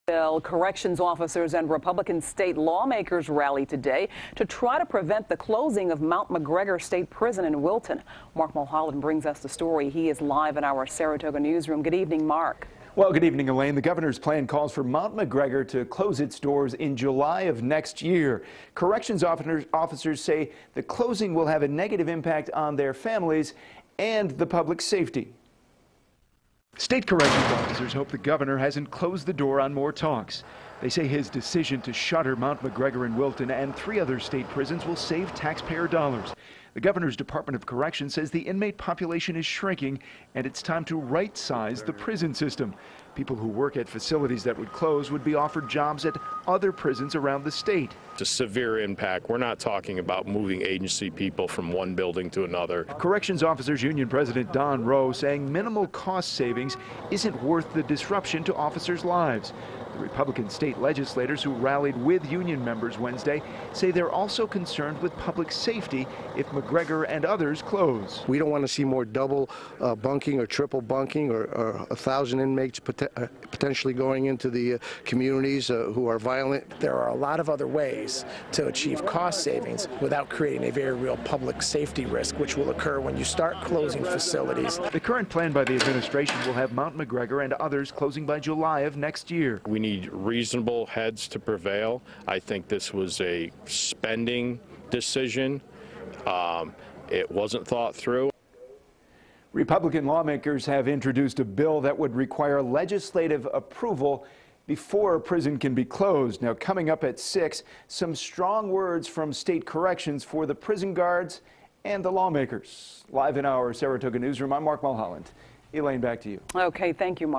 Corrections officers and Republican state lawmakers rallied today to try to prevent the closing of Mt McGregor State Prison in Wilton. Mark Mulholland brings us the story. He is live in our Saratoga newsroom. Good evening, Mark. Well, good evening, Elaine. The governor's plan calls for Mt McGregor to close its doors in July of next year. Corrections officers say the closing will have a negative impact on their families and the public safety. State corrections officers hope the governor hasn't closed the door on more talks. They say his decision to shutter Mt McGregor in Wilton and 3 other state prisons will save taxpayer dollars. The governor's Department of Corrections says the inmate population is shrinking and it's time to right-size the prison system. People who work at facilities that would close would be offered jobs at other prisons around the state. It's a severe impact. We're not talking about moving agency people from one building to another. Corrections Officers Union President Don Rowe saying minimal cost savings isn't worth the disruption to officers' lives. The Republican state legislators who rallied with union members Wednesday say they're also concerned with public safety if McGregor and others close. We don't want to see more double bunking or triple bunking or 1,000 inmates potentially going into the communities who are violent. There are a lot of other ways to achieve cost savings without creating a very real public safety risk, which will occur when you start closing facilities. The current plan by the administration will have Mt McGregor and others closing by July of next year. We need reasonable heads to prevail. I think this was a spending decision. It wasn't thought through. Republican lawmakers have introduced a bill that would require legislative approval before a prison can be closed. Now, coming up at 6, some strong words from state corrections for the prison guards and the lawmakers. Live in our Saratoga newsroom, I'm Mark Mulholland. Elaine, back to you. Okay, thank you, Mark.